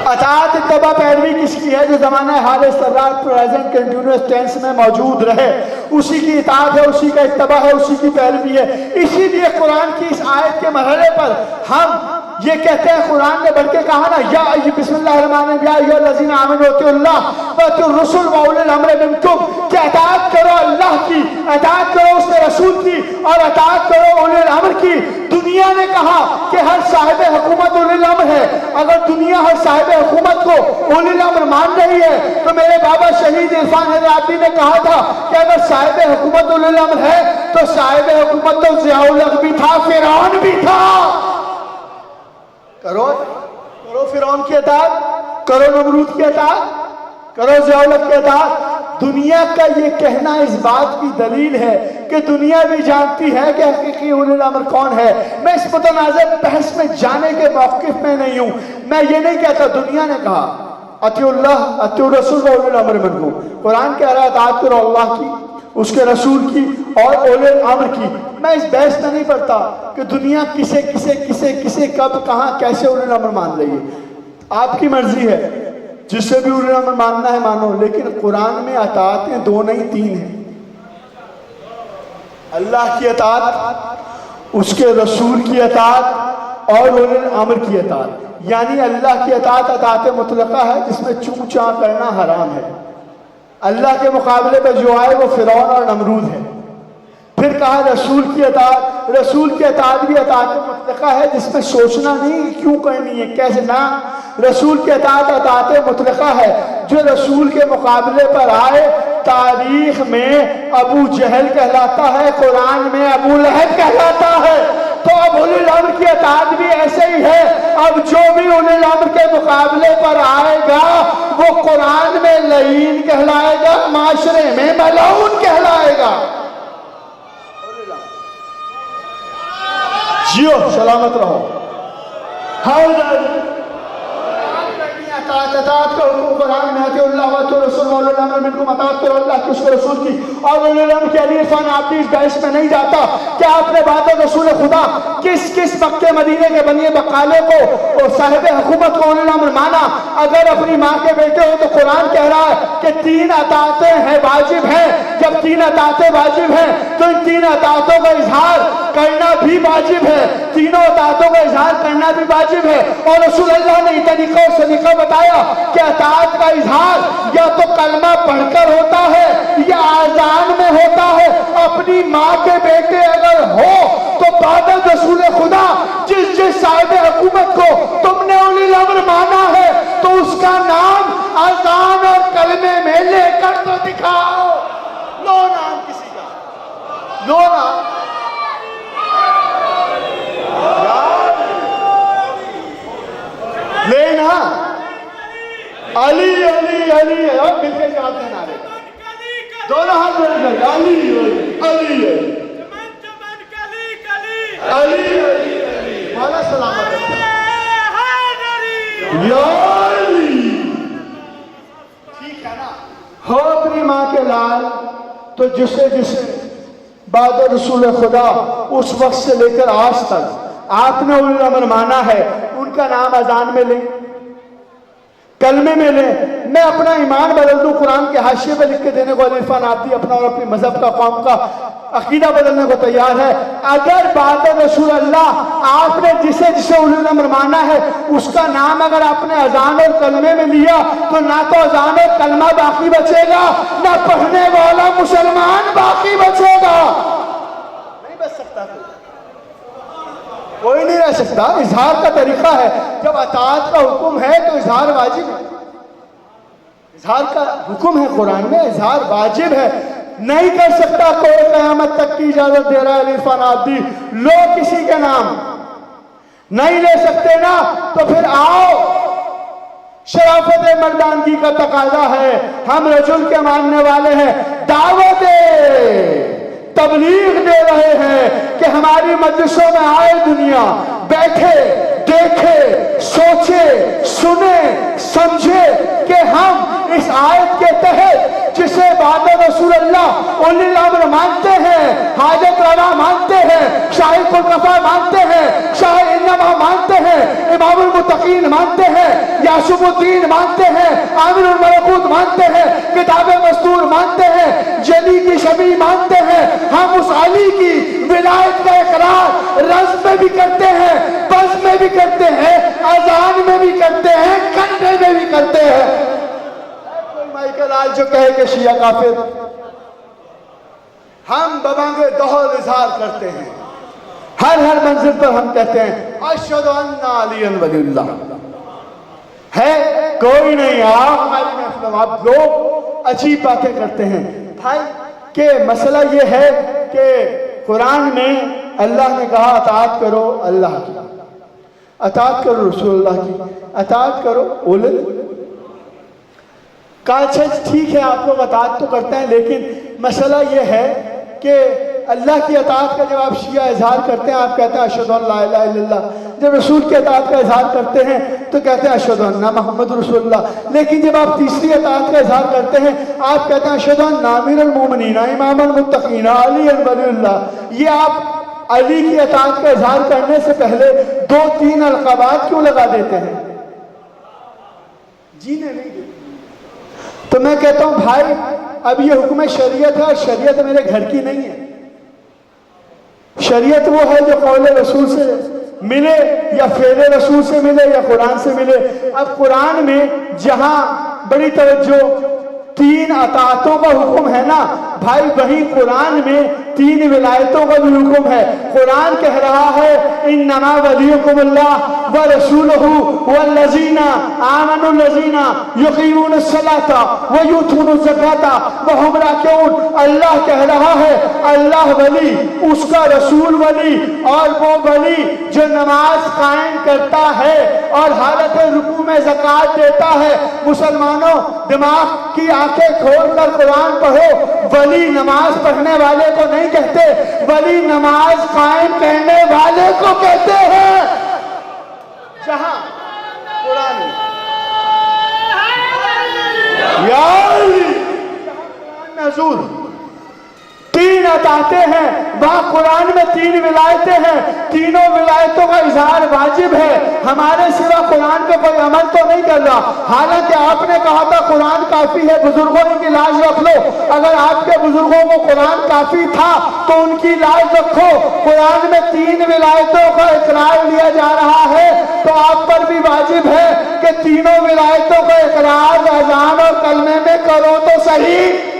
اطاعت اتباع پیروی کس کی ہے؟ جو زمانہ حال استمرار پریزنٹ کنٹینیوس ٹینس میں موجود رہے، اسی کی اطاعت ہے، اسی کا اتباع ہے، اسی کی پیروی ہے۔ اسی لیے قرآن کی اس آیت کے مرحلے پر ہم یہ کہتے ہیں، قرآن نے بڑھ کے کہا نا، یا بسم اللہ الرحمن الرحیم، یا ایھا الذین آمنوا اطیعوا اللہ واطیعوا الرسول واولی الامر منکم، کہ اطاعت کرو اللہ کی، اطاعت کرو اس کے رسول کی، اور اطاعت کرو اولی الامر کی۔ دنیا نے کہا کہ ہر صاحب حکومت اولی الامر ہے۔ اگر دنیا ہر صاحب حکومت کو اولی الامر مان رہی ہے تو میرے بابا شہید عرفان حیدرآبادی نے کہا تھا کہ اگر صاحب حکومت اولی الامر ہے تو صاحب حکومت تو ضیاء الحق بھی تھا، فرعون بھی تھا۔ کرو فرعون کی اطاعت، کرو نمرود کی اطاعت، کرو ضیاء الحق کی اطاعت۔ دنیا کا یہ کہنا اس بات کی دلیل ہے کہ دنیا بھی جانتی ہے کہ حقیقی اولی الامر کون ہے۔ میں اس متنازع بحث میں جانے کے موقف میں نہیں ہوں۔ میں یہ نہیں کہتا دنیا نے کہا اطیعوا اللہ اطیعوا الرسول واولی الامر منکم، قرآن کہہ رہا ہے اطاعت کرو اللہ کی، اس کے رسول کی اور اولی الامر کی۔ میں اس بحث میں نہیں پڑتا کہ دنیا کسے کب کہاں کیسے اولی الامر مان رہی ہے۔ آپ کی مرضی ہے، جسے بھی اولی الامر ماننا ہے مانو، لیکن قرآن میں اطاعتیں دو نہیں تین ہیں۔ اللہ کی اطاعت، اس کے رسول کی اطاعت اور اولی الامر کی اطاعت۔ یعنی اللہ کی اطاعت اطاعت مطلقہ ہے جس میں چوں چاں کرنا حرام ہے۔ اللہ کے مقابلے پہ جو آئے وہ فرعون اور نمرود ہے۔ پھر کہا رسول کی اطاعت، رسول کی اطاعت بھی اطاعت مطلقہ ہے جس میں سوچنا نہیں کیوں کرنی ہے کیسے نہ۔ رسول کی اطاعت اطاعت مطلقہ ہے، جو رسول کے مقابلے پر آئے تاریخ میں ابو جہل کہلاتا ہے، قرآن میں ابو لہب کہلاتا ہے۔ تو اب اولی الامر کی اطاعت بھی ایسے ہی ہے۔ اب جو بھی اولی الامر کے مقابلے پر آئے گا وہ قرآن میں لعین کہلائے گا، معاشرے میں ملعون کہلائے گا۔ جیو سلامت رہو۔ اطاعت کرو قرآن میں اطیعوا اللہ واطیعوا الرسول واولی الامر منکم، اطاعت کرو اللہ کی، اس کے رسول کی اور اولی الامر کی۔ علی عرفان آپ اس بحث میں نہیں جاتا کہ آپ نے بات رسول خدا کس مکے مدینے کے بنی بقالے کو اور صاحب حکومت کو اولی الامر مانا۔ اگر اپنی ماں کے بیٹے ہو تو قرآن کہہ رہا ہے کہ تین اطاعتیں ہیں واجب ہیں۔ جب تین اطاعتیں واجب ہیں تو ان تین اطاعتوں کا اظہار کرنا بھی واجب ہے، تینوں اطاعتوں کا اظہار کرنا بھی واجب ہے۔ اور رسول اللہ نے یہ طریقہ اور سلیقہ بتایا کہ اطاعت کا اظہار یا تو کلمہ پڑھ کر ہوتا ہے یا آذان میں ہوتا ہے۔ اپنی ماں کے بیٹے اگر ہو تو بعد رسول خدا جس صاحب حکومت کو تم نے اولی الامر مانا ہے تو اس کا نام آذان اور کلمے میں لے کر تو دکھاؤ۔ لو نام کسی کا، لو نام۔ لینا علی علی علی اور مل کے جواب دینا رہے دونوں ہاتھ مل کر علی علی علی علی مولا سلامت ٹھیک ہے نا۔ ہو اپنی ماں کے لال تو جسے بعد رسول خدا اس وقت سے لے کر آج تک آپ نے اولی الامر مانا ہے، ان کا نام اذان میں لیں، کلمے میں لیں. میں اپنا ایمان بدل دوں قرآن کے حاشیے پہ لکھ کے دینے کو عرفان آبدی اپنا اور اپنی مذہب کا قوم کا عقیدہ بدلنے کو تیار ہے. اگر بعد رسول اللہ آپ نے جسے اولو الامر مانا ہے اس کا نام اگر آپ نے اذان اور کلمے میں لیا تو نہ تو اذان اور کلمہ باقی بچے گا نہ پڑھنے والا مسلمان باقی بچے گا. نہیں بچ سکتا کوئی نہیں رہ سکتا. اظہار کا طریقہ ہے. جب اطاعت کا حکم ہے تو اظہار واجب ہے. اظہار کا حکم ہے قرآن میں, اظہار واجب ہے. نہیں کر سکتا کوئی قیامت تک کی اجازت دے رہا ہے عرفان آبدی لو کسی کے نام نہیں لے سکتے نا تو پھر آؤ. شرافت مردانگی کا تقاضا ہے. ہم رجل کے ماننے والے ہیں. دعوت تبلیغ دے رہے ہیں کہ ہماری مجلسوں میں آئے دنیا بیٹھے دیکھے سوچے سنے سمجھے کہ ہم اس آیت کے تحت جسے بعد رسول اللہ اولی الامر مانتے ہیں, حاجت روا مانتے ہیں, شاہد القفا مانتے ہیں, شاہ انما مانتے ہیں, امام المتقین مانتے ہیں, یاسوب الدین مانتے ہیں, عامر الملکوت مانتے ہیں, کتاب مستور مانتے ہیں, جلی کی شبی مانتے ہیں. ہم اس علی کی ولایت کا اقرار رزم میں بھی کرتے ہیں, بزم میں بھی کرتے ہیں, اذان میں بھی کرتے ہیں, کلمے میں بھی کرتے ہیں. مائیکل آج جو کہے کہ شیعہ کافر, ہم ببانگ دہر اظہار کرتے ہیں. ہر منزل پر ہم کہتے ہیں اشہد ان علی ولی اللہ. ہے کوئی نہیں. آپ لوگ عجیب باتیں کرتے ہیں بھائی کہ مسئلہ یہ ہے کہ قرآن میں اللہ نے کہا اطاعت کرو اللہ کی, اطاعت کرو رسول اللہ کی, اطاعت کرو اولل. کہا اچھا ٹھیک ہے آپ لوگ اطاعت تو کرتے ہیں لیکن مسئلہ یہ ہے کہ اللہ کی اطاعت کا جب آپ شیعہ اظہار کرتے ہیں آپ کہتے ہیں اشہد ان لا الہ الا اللہ. جب رسول کی اطاعت کا اظہار کرتے ہیں تو کہتے ہیں اشہد ان محمد رسول اللہ. لیکن جب آپ تیسری اطاعت کا اظہار کرتے ہیں آپ کہتے ہیں اشہد ان امیر المومنین امام المتقین علی ولی اللہ. یہ آپ علی کی اطاعت کا اظہار کرنے سے پہلے 2-3 القابات کیوں لگا دیتے ہیں؟ جینے نہیں دیتے. تو میں کہتا ہوں بھائی اب یہ حکم شریعت ہے اور شریعت میرے گھر کی نہیں ہے. شریعت وہ ہے جو قول رسول سے ملے یا فعل رسول سے ملے یا قرآن سے ملے. اب قرآن میں جہاں بڑی توجہ 3 اطاعتوں کا حکم ہے نا بھائی, وہی قرآن میں 3 ولایتوں کا بھی حکم ہے. قرآن کہہ رہا ہے انما ولیکم اللہ ورسولہ والذین آمنوا الذین یقیمون الصلاۃ ویؤتون الزکاۃ وہم راکعون. اللہ کہہ رہا ہے اللہ ولی, اس کا رسول ولی, اور وہ ولی جو نماز قائم کرتا ہے اور حالت رکوع میں زکوٰۃ دیتا ہے. مسلمانوں دماغ کی آنکھیں کھول کر قرآن پڑھو. ولی نماز پڑھنے والے کو نہیں کہتے, ولی نماز قائم کرنے والے کو کہتے ہیں. جہاں قرآن یا علی میں حضور 3 اطاعتیں ہیں, وہاں قرآن میں 3 ولایتیں ہیں. تینوں ولایتوں کا اظہار واجب ہے. ہمارے سوا قرآن پہ کوئی عمل تو نہیں کر رہا. حالانکہ آپ نے کہا تھا قرآن کافی ہے, بزرگوں کی لاج رکھ لو. اگر آپ کے بزرگوں کو قرآن کافی تھا تو ان کی لاج رکھو. قرآن میں 3 ولایتوں کا اقرار لیا جا رہا ہے تو آپ پر بھی واجب ہے کہ تینوں ولایتوں کا اقرار اذان اور کلمے میں کرو تو صحیح.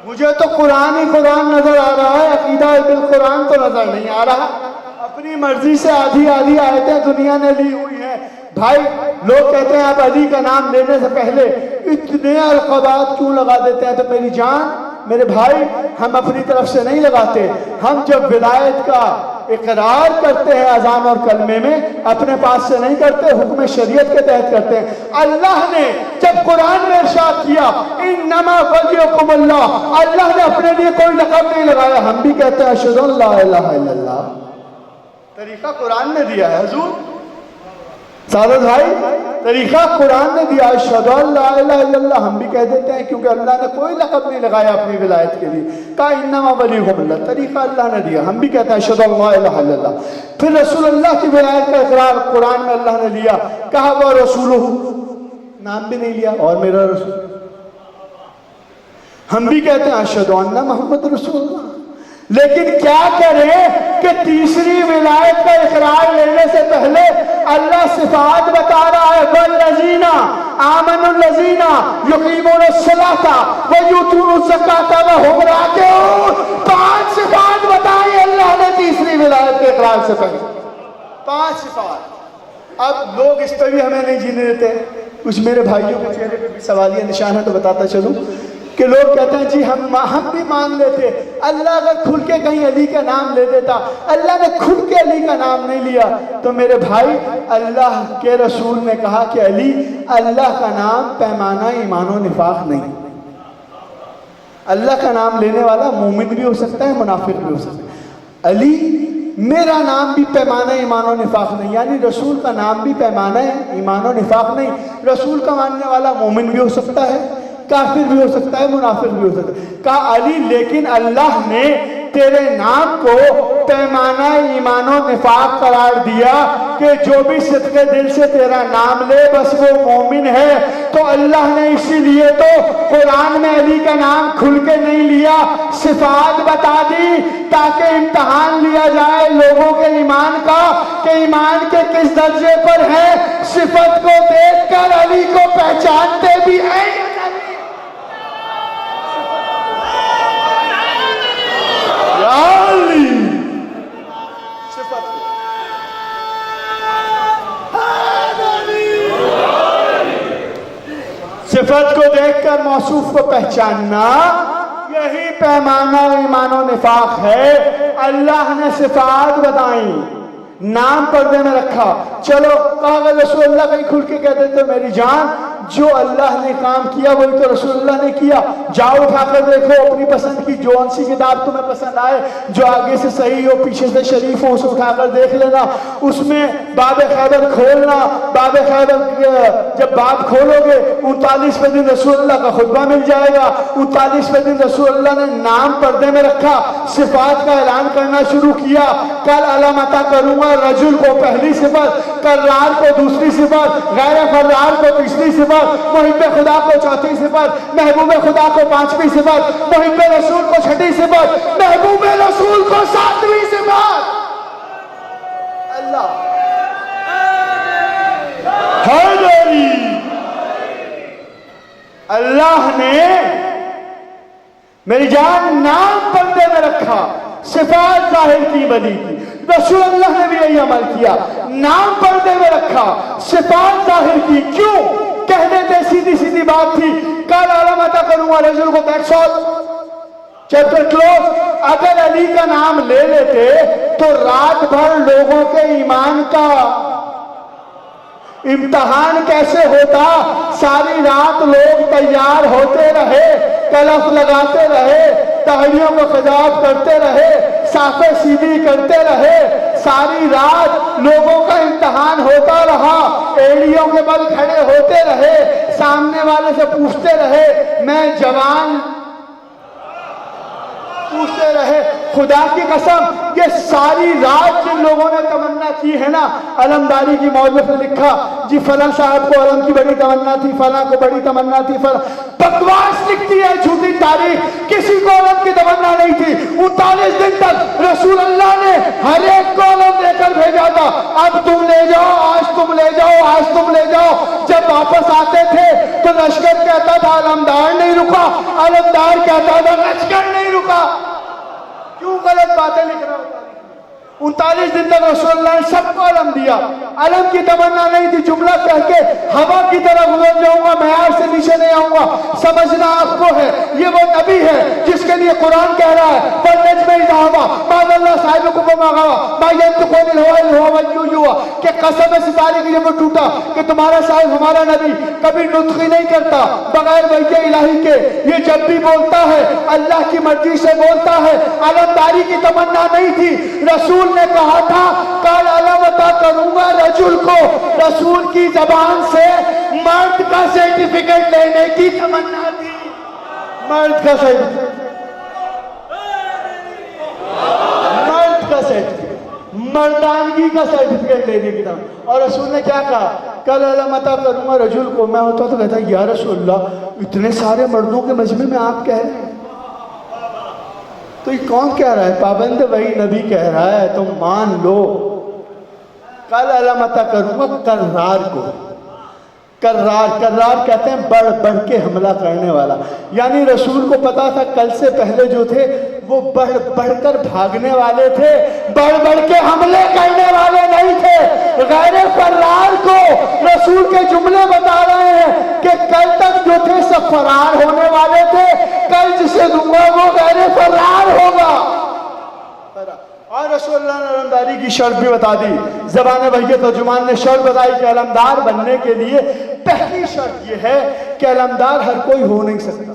مجھے تو قرآن ہی قرآن نظر آ رہا ہے, عقیدہ بالقرآن تو نظر نہیں آ رہا. اپنی مرضی سے آدھی آیتیں دنیا نے لی ہوئی ہیں. بھائی لوگ کہتے ہیں آپ علی کا نام لینے سے پہلے اتنے القابات کیوں لگا دیتے ہیں؟ تو میری جان میرے بھائی ہم اپنی طرف سے نہیں لگاتے. ہم جب ولایت کا اقرار کرتے ہیں اذان اور کلمے میں اپنے پاس سے نہیں کرتے, حکم شریعت کے تحت کرتے ہیں. اللہ نے جب قرآن میں ارشاد کیا انما ولیکم اللہ, اللہ نے اپنے لیے کوئی لقب نہیں لگایا. ہم بھی کہتے ہیں اشہد ان لا الہ الا اللہ. طریقہ قرآن نے دیا ہے حضور. سادہ بھائی طریقہ قرآن نے دیا, اشہد ان لا الہ الا اللہ ہم بھی کہہ دیتے ہیں کیونکہ اللہ نے کوئی لقب نہیں لگایا اپنی ولایت کے لیے. کہا انما ولیکم اللہ, طریقہ اللہ نے دیا, ہم بھی کہتے ہیں اشہد ان لا الہ الا اللہ. پھر رسول اللہ کی ولایت کا اقرار قرآن میں اللہ نے لیا, کہا وہ رسولہ نام بھی نہیں لیا اور میرا رسول. ہم بھی کہتے ہیں اشہد ان محمد رسول اللہ. لیکن کیا کریں کہ تیسری ولایت کا اقرار لینے سے پہلے اللہ صفات بتا رہا ہے والذین آمنوا الذین یقیمون الصلاۃ ویؤتون الزکاۃ وهم راکعون. 5 صفات بتائی اللہ نے تیسری ولایت کے اقرار سے پہلے. 5 صفات. اب لوگ اس پہ بھی ہمیں نہیں جینے دیتے. کچھ میرے بھائیوں کے چہرے پہ بھی سوالیہ نشان ہے تو بتاتا چلوں کہ لوگ کہتے ہیں جی ہم بھی مان لیتے. اللہ اگر کھل کے کہیں علی کا نام لے دیتا, اللہ نے کھل کے علی کا نام نہیں لیا. تو میرے بھائی اللہ کے رسول نے کہا کہ علی اللہ کا نام پیمانہ ایمان و نفاق نہیں. اللہ کا نام لینے والا مومن بھی ہو سکتا ہے, منافق بھی ہو سکتا ہے. علی میرا نام بھی پیمانہ ایمان و نفاق نہیں, یعنی رسول کا نام بھی پیمانہ ایمان و نفاق نہیں. رسول کا ماننے والا مومن بھی ہو سکتا ہے, کافر بھی ہو سکتا ہے, منافق بھی ہو سکتا ہے. کہا علی لیکن اللہ نے تیرے نام کو پیمانہ ایمان و نفاق قرار دیا کہ جو بھی صدقے دل سے تیرا نام لے بس وہ مومن ہے. تو اللہ نے اسی لیے تو قرآن میں علی کا نام کھل کے نہیں لیا, صفات بتا دی تاکہ امتحان لیا جائے لوگوں کے ایمان کا کہ ایمان کے کس درجے پر ہے. صفت کو دیکھ کر علی کو پہچانتے بھی ہیں. صفت کو دیکھ کر موصوف کو پہچاننا یہی پیمانہ ایمان و نفاق ہے. اللہ نے صفات بتائیں, نام پردے میں رکھا. چلو کہا رسول اللہ کہیں کھل کے کہتے تو میری جان جو اللہ نے کام کیا وہی تو رسول اللہ نے کیا. جاؤ اٹھا کر دیکھو اپنی پسند کی جو سی کتاب تمہیں پسند آئے, جو آگے سے صحیح ہو پیچھے سے شریف ہو, اسے اٹھا کر دیکھ لینا. اس میں باب خیبر کھولنا. باب خیبر جب باب کھولو گے 39ویں دن رسول اللہ کا خطبہ مل جائے گا. 39ویں دن رسول اللہ نے نام پردے میں رکھا, صفات کا اعلان کرنا شروع کیا. کل علم عطا کروں گا رجل کو پہلی صفت, کرار کو دوسری صفت, غیر فرار کو تیسری صفت, محب خدا کو چوتھی صفت, محبوب خدا کو 5ویں صفت, محب رسول کو 6ٹھی صفت, محبوب رسول کو 7ویں صفت. اللہ حیدری. اللہ نے میری جان نام پردے میں رکھا, صفات ظاہر کی ولی کی. رسول اللہ نے بھی یہی عمل کیا, نام پردے میں رکھا, صفات ظاہر کی. کیوں کہہ دیتے؟ سیدھی سیدھی بات تھی. کل عالم عطا کروں گا رجل کو دیکھ سو چیپٹر کلوز. اگر علی کا نام لے لیتے تو رات بھر لوگوں کے ایمان کا امتحان کیسے ہوتا. ساری رات لوگ تیار ہوتے رہے, کلف لگاتے رہے, تہریوں کو خجاب کرتے رہے, صافے سیدھی کرتے رہے, ساری رات لوگوں کا امتحان ہوتا رہا. ایڑیوں کے بل کھڑے ہوتے رہے, سامنے والے سے پوچھتے رہے میں جوان, پوچھتے رہے. خدا کی قسم یہ ساری رات جن لوگوں نے تمنا کی ہے نا, علمداری کی مولف نے لکھا جی فلاں صاحب کو علم کی بڑی تمنا تھی, فلاں کو بڑی تمنا تھی, فلاں. بکواس لکھتی ہے جھوٹی تاریخ. کسی کو علم کی تمنا نہیں تھی. 39 دن تک رسول اللہ نے ہر ایک کو علم دے کر بھیجا تھا. اب تم لے جاؤ, آج تم لے جاؤ, آج تم لے جاؤ. جب واپس آتے تھے تو لشکر کہتا تھا علمدار نہیں رکا, علمدار کہتا تھا لشکر نہیں رکا. کیوں غلط باتیں لکھ رہا ہوتا؟ 39 دن تک رسول اللہ نے سب کو علم دیا. علم کی تمنا نہیں تھی. جملہ کہہ کے ہوا کی طرح گزر جاؤں گا, معیار سے نیچے نہیں آؤں گا. سمجھنا آپ کو ہے یہ وہ نبی ہے جس کے لیے قرآن کہہ رہا ہے فَالنَّجْمِ إِذَا هَوَىٰ مَا ضَلَّ صَاحِبُكُمْ وَمَا غَوَىٰ مَا يَنطِقُ عَنِ الْهَوَىٰ إِنْ هُوَ إِلَّا وَحْيٌ يُوحَىٰ. کہ قسم ہے ستارے کی جب وہ ٹوٹا کہ تمہارا صاحب ہمارا نبی کبھی نطق ہی نہیں کرتا بغیر وحی الہی کے. یہ جب بھی بولتا ہے اللہ کی مرضی سے بولتا ہے. علمداری کی تمنا نہیں تھی. رسول نے کہا تھا کل علم عطا کروں گا رجل کو. رسول کی زبان سے مرد کا سرٹیفکیٹ لینے کی تمنا تھی. مرد کا سرٹیفکیٹ, مرد کا سرٹیفکیٹ, مردانگی کا سرٹیفکیٹ لینے کی تمنا. اور رسول نے کیا کہا کل علم عطا کروں گا رجل کو. میں ہوتا تو کہتا یا رسول اللہ اتنے سارے مردوں کے مجمع میں آپ کہہ رہے ہیں, تو یہ کون کہہ رہا ہے؟ پابند وہی نبی کہہ رہا ہے, تم مان لو. کل علم عطا کروں گا کرار کو. کرار کہتے ہیں بڑھ بڑھ کے حملہ کرنے والا. یعنی رسول کو پتا تھا کل سے پہلے جو تھے وہ بڑھ بڑھ کر بھاگنے والے تھے, بڑھ بڑھ کے حملے کرنے والے نہیں تھے. غیر فرار کو رسول کے جملے بتا رہے ہیں کہ کل تک جو تھے سب فرار ہونے والے تھے, کل جسے دوں گا وہ غیر فرار ہوگا. اور رسول اللہ نے علمداری کی شرط بھی بتا دی. زبان وحی ترجمان نے شرط بتائی کہ علمدار بننے کے لیے پہلی شرط یہ ہے کہ علمدار ہر کوئی ہو نہیں سکتا.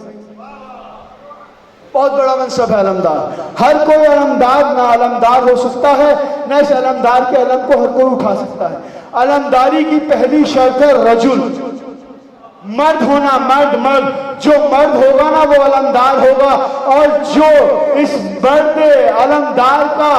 بہت بڑا منصب ہے علمدار. ہر کوئی علمدار نہ علمدار ہو سکتا ہے, نہ اس علمدار کے علم کو ہر کوئی اٹھا سکتا ہے. علمداری کی پہلی شرط ہے رجل, مرد ہونا. مرد جو مرد ہوگا نا وہ علمدار ہوگا, اور جو اس مرد علمدار کا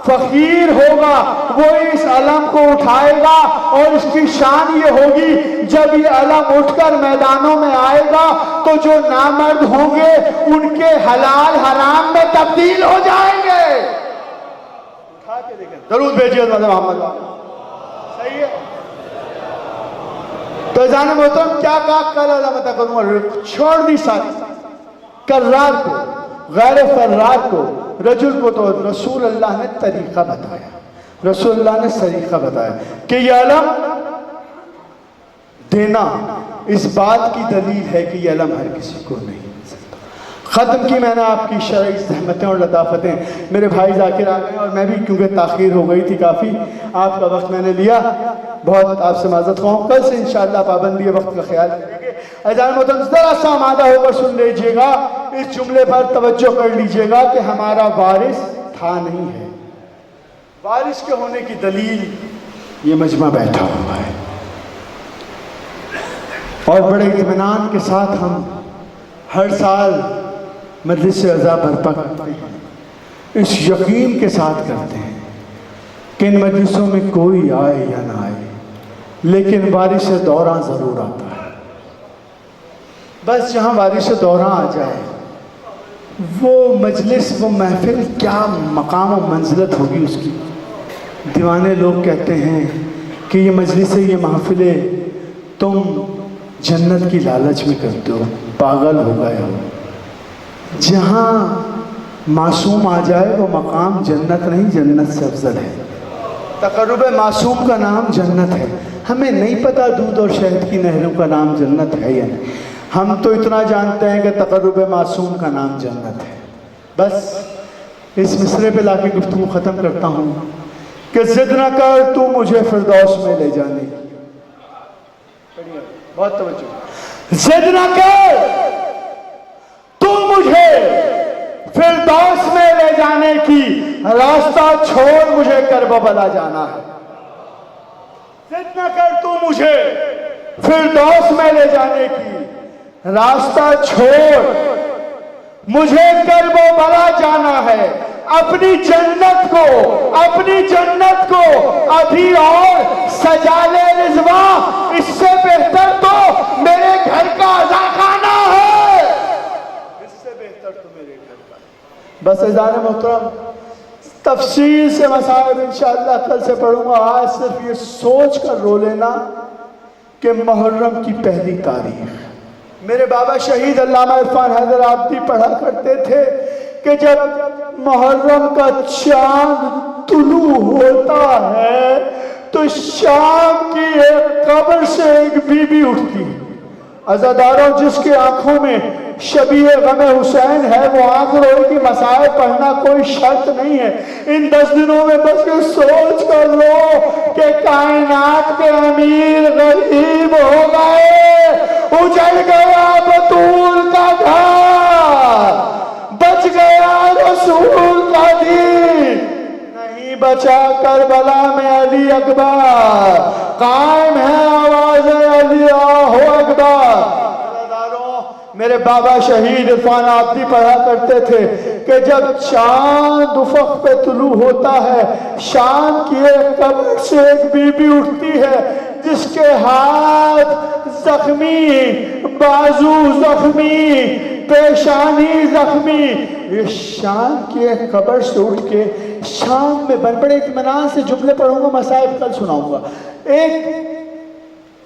فقیر ہوگا وہ اس علم کو اٹھائے گا. اور اس کی شان یہ ہوگی جب یہ علم اٹھ کر میدانوں میں آئے گا تو جو نامرد ہوں گے ان کے حلال حرام میں تبدیل ہو جائیں گے. اٹھا کے دیکھیں, درود بھیجیے محمد. صحیح ہے. تو اذان محترم کیا کہا؟ کل علم عطا کروں گا. چھوڑ دی ساری. کرار کو, غیر فرار کو, رجل کو تو رسول اللہ نے طریقہ بتایا. رسول اللہ نے طریقہ بتایا کہ یہ علم دینا اس بات کی دلیل ہے کہ یہ علم ہر کسی کو نہیں مل سکتا. ختم کی میں نے آپ کی شرعی زحمتیں اور لطافتیں. میرے بھائی ذاکر آ گئے اور میں بھی کیونکہ تاخیر ہو گئی تھی کافی, آپ کا وقت میں نے لیا, بہت آپ سے معذرت خواہ ہوں. کل سے انشاءاللہ پابندی وقت کا خیال رکھیں گے. اذان محترم ذرا سا آمادہ ہو کر سن لیجئے گا, اس جملے پر توجہ کر لیجئے گا کہ ہمارا وارث تھا نہیں ہے. وارث کے ہونے کی دلیل یہ مجمع بیٹھا ہوا ہے, اور بڑے اطمینان کے ساتھ ہم ہر سال مجلس اعزاز برپا کرتے ہیں. اس یقین کے ساتھ کرتے ہیں کہ ان مجلسوں میں کوئی آئے یا نہ آئے لیکن وارث دوراں ضرور آتا ہے. بس جہاں وارث دوراں آ جائے وہ مجلس, وہ محفل کیا مقام و منزلت ہوگی اس کی. دیوانے لوگ کہتے ہیں کہ یہ مجلس, یہ محفلیں تم جنت کی لالچ میں کرتے ہو, پاگل ہو گئے ہو. جہاں معصوم آ جائے وہ مقام جنت نہیں, جنت سے افضل ہے. تقرب معصوم کا نام جنت ہے. ہمیں نہیں پتا دودھ اور شہد کی نہروں کا نام جنت ہے یا نہیں. ہم تو اتنا جانتے ہیں کہ تقرب معصوم کا نام جنت ہے. بس اس مصرے پہ لا کے گفتگو ختم کرتا ہوں کہ ضد نہ کر تو مجھے فردوس میں لے جانے کی. بہت توجہ. ضد نہ کر تو مجھے فردوس میں لے جانے کی, راستہ چھوڑ مجھے کربلا جانا ہے. ضد نہ کر تو مجھے فردوس میں لے جانے کی, راستہ چھوڑ مجھے کربلا جانا ہے. اپنی جنت کو ابھی اور سجا لے رضوا, اس سے بہتر تو میرے گھر کا عزاخانہ ہے. اس سے بہتر تو میرے گھر کا. بس اذان محترم تفصیل سے مسائل انشاءاللہ کل سے پڑھوں گا. آج صرف یہ سوچ کر رو لینا کہ محرم کی پہلی تاریخ, میرے بابا شہید علامہ عرفان حیدر آبادی پڑھا کرتے تھے کہ جب محرم کا چاند طلوع ہوتا ہے تو شام کی ایک قبر سے ایک بی بی اٹھتی ہے. عزاداروں, جس کے آنکھوں میں شبیہ غم حسین ہے وہ آنکھ روئے کی مسائل پڑھنا کوئی شرط نہیں ہے. ان 10 دنوں میں بس یہ سوچ کر لو کہ کائنات کے امیر غریب ہو گئے, اجڑ گیا بطول کا گھر, بچ گیا رسول کا دین, نہیں بچا کربلا میں علی اکبر, قائم ہے آواز علی آہو اکبر. میرے بابا شہید عرفان آبادی پڑھا کرتے تھے کہ جب چاند افق پہ طلوع ہوتا ہے, شام کی ایک قبر سے ایک بی بی اٹھتی ہے جس جس کے ہاتھ زخمی، بازو زخمی، پیشانی زخمی، یہ شام کی ایک قبر سے اٹھ کے شام میں بڑے اطمینان سے جملے پڑھوں گا، مصائب کل سناؤں گا. ایک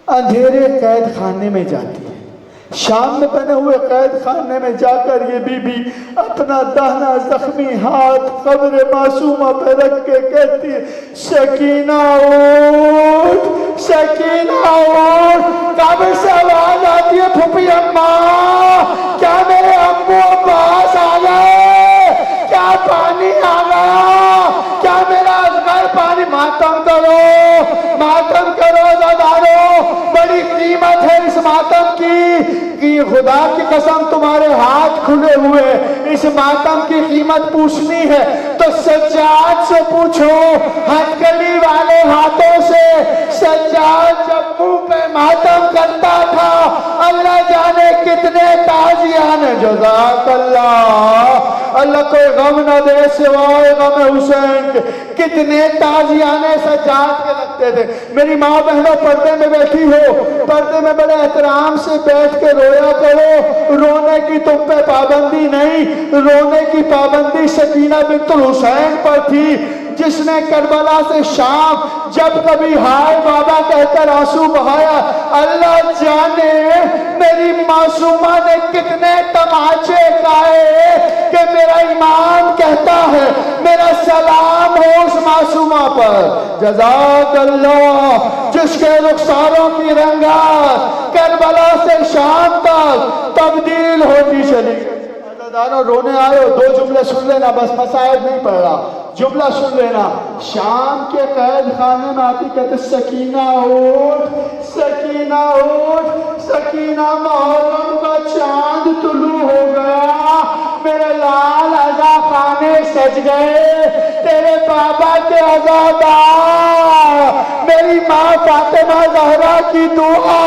اندھیرے قید خانے میں جاتی ہے، شام میں بنے ہوئے قید خانے میں جا کر یہ بی بی اپنا داہنا زخمی ہاتھ قبر معصومہ پہ رکھ کے کہتی ہے سکینہ اٹھ، سکینہ اٹھ. قبر سے آواز آتی ہے پھوپھی اماں کیا میرے امو عباس آ گئے، کیا پانی آ گیا، کیا میرا اصغر پانی. ماتم کرو، ماتم کرو زادارو، بڑی قیمت ہے اس ماتم کی کہ خدا کی قسم تمہارے ہاتھ کھلے ہوئے، اس ماتم کی قیمت پوچھنی ہے تو سجاد سے پوچھو، ہتکلی والے ہاتھوں سے. سجاد جب منہ پہ ماتم کرتا تھا اللہ جانے کتنے تازیان. جزاک اللہ، اللہ کوئی غم نہ دے سوائے غم حسین کے. کتنے تازیانے سجاد کے لگتے تھے. میری ماں بہنوں پردے میں بیٹھی ہو، پردے میں بڑے احترام سے بیٹھ کے رویا کرو. رونے کی تم پہ پابندی نہیں، رونے کی پابندی سکینہ بنت الحسین پر تھی جس نے کربلا سے شام جب کبھی ہائے بابا کہہ کر آنسو بہایا. اللہ جانے میری معصومہ نے کتنے تماچے کھائے کہ میرا امام کہتا ہے میرا سلام ہو اس معصومہ پر. جزاک اللہ، جس کے رخساروں کی رنگات کربلا سے شام تک تبدیل ہوتی چلی. عزیزانو رونے آئے ہو، دو جملے سن لینا بس، مصائب نہیں پڑھ رہا، جملہ سن لینا. شام کے قید خانے میں آتی کہتے سکینہ اٹھ، سکینہ اٹھ، سکینہ محرم کا چاند طلوع ہو گیا، میرے لال عزا خانے سج گئے، تیرے بابا کے عزادار میری ماں فاطمہ زہرا کی دعا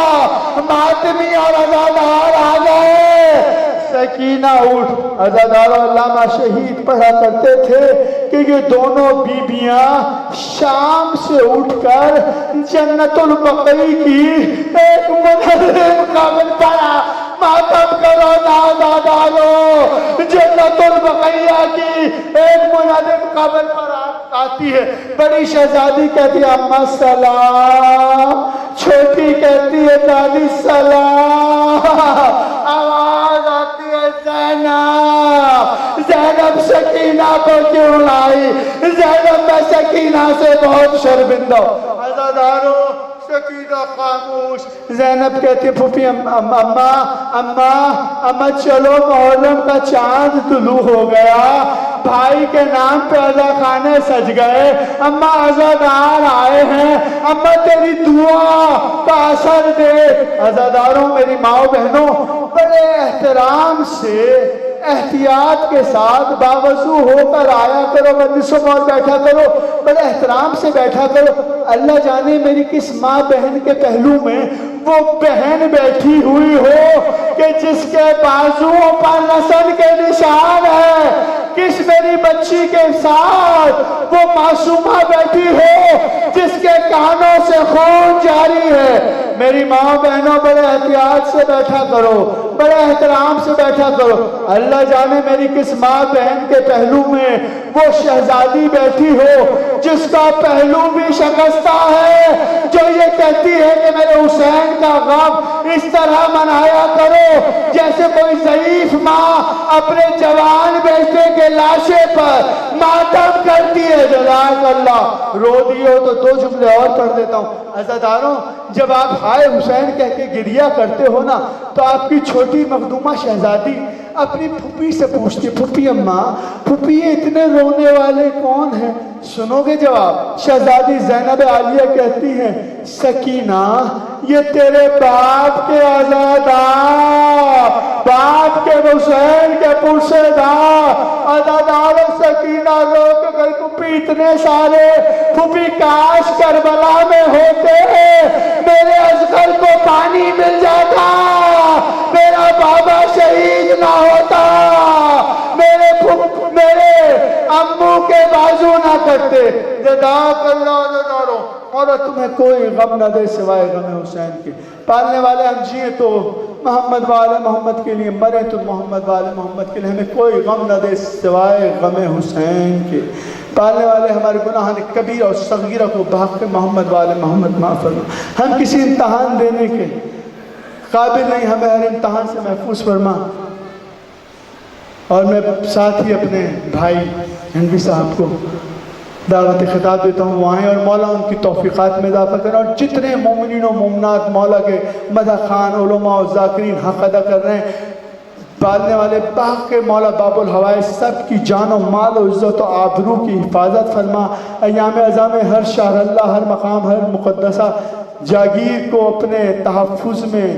ماتمی اور عزادار آ گئے. سکینہ اٹھ. عزادار علامہ شہید پڑھا کرتے تھے کہ یہ دونوں بیبیاں شام سے اٹھ کر جنت البقیع کی ایک منظم قبر پڑا. ماتم کرو نازادارو، جنت البقیع کی ایک منظم قبر پر آتی ہے. بڑی شہزادی کہتی ہے اماں سلام، چھوٹی کہتی ہے دادی سلام. آواز آتی ہے زینب، زینب سکینہ کو کیوں لائی؟ زینب میں سکینہ سے بہت شرمندہ. عزادارو سکینہ خاموش. زینب کہتی ہے پھوپھی اماں چلو محرم کا چاند طلوع ہو گیا، بھائی کے نام پہ عزا خانے سج گئے، اماں عزادار آئے ہیں، اماں تیری دعا کا اثر دے. عزاداروں میری ماں بہنوں بڑے احترام سے احتیاط کے ساتھ باوضو ہو کر آیا کرو، مجلسوں میں اور بیٹھا کرو، بڑے احترام سے بیٹھا کرو. اللہ جانے میری کس ماں بہن کے پہلو میں وہ بہن بیٹھی ہوئی ہو کہ جس کے بازوؤں پر نسل کے نشان ہے. کس میری بچی کے ساتھ وہ معصومہ بیٹھی ہو جس کے کانوں سے خون جاری ہے. میری ماں بہنوں بڑے احتیاط سے بیٹھا کرو، بڑے احترام سے بیٹھا کرو. اللہ جانے میری کس ماں بہن کے پہلو میں وہ شہزادی بیٹھی ہو جس کا پہلو بھی شکستہ ہے، جو یہ کہتی ہے کہ میرے حسین کا غم اس طرح منایا کرو جیسے کوئی ضعیف ماں اپنے جوان بیٹے کے لاشے پر ماتم کرتی ہے. جزاک اللہ. رو دیے ہو تو دو جملے اور پڑھ دیتا ہوں. عزاداروں جب آپ ہائے حسین کہہ کے گریا کرتے ہو نا تو آپ کی چھوٹی مخدومہ شہزادی اپنی پھوپھی سے پوچھتی پھوپھی اماں، پھوپھی یہ اتنے رونے والے کون ہیں؟ سنو گے جواب؟ شہزادی زینب عالیہ کہتی ہیں سکینہ یہ تیرے باپ کے عزادار، باپ کے حسین کے پرسے دار. عزادار سکینہ رو کے گئی پھوپھی اتنے سارے، پھوپھی کاش کربلا میں ہوتے میرے اصغر کو پانی مل جاتا، میرا بابا شہید نہ ہوتا، میرے امو کے بازو نہ کٹتے. جزاک اللہ. عزاداروں اور تمہیں کوئی غم نہ دے سوائے غم حسین کے۔ پالنے والے ہم جیے تو محمد والے محمد کے لیے، مرے تو محمد والے محمد کے لیے، ہمیں کوئی غم نہ دے سوائے غم حسین کے۔ پالنے والے ہمارے گناہ کبیرہ اور صغیرہ کو بھاگ کے محمد والے محمد معاف فرما۔ ہم کسی امتحان دینے کے قابل نہیں، ہمیں ہر امتحان سے محفوظ فرما۔ اور میں ساتھ ہی اپنے بھائی ہنوی صاحب کو دعوت خطاب دیتا ہوں، وہ آئیں اور مولا ان کی توفیقات میں اضافہ کریں، اور جتنے مومنین و مومنات مولا کے مدح خان علماء و ذاکرین حق ادا کر رہے ہیں، پالنے والے باغ کے مولا باب الحوائج سب کی جان و مال و عزت و آبرو کی حفاظت فرما۔ ایام اعظم میں ہر شہر اللہ، ہر مقام، ہر مقدسہ جاگیر کو اپنے تحفظ میں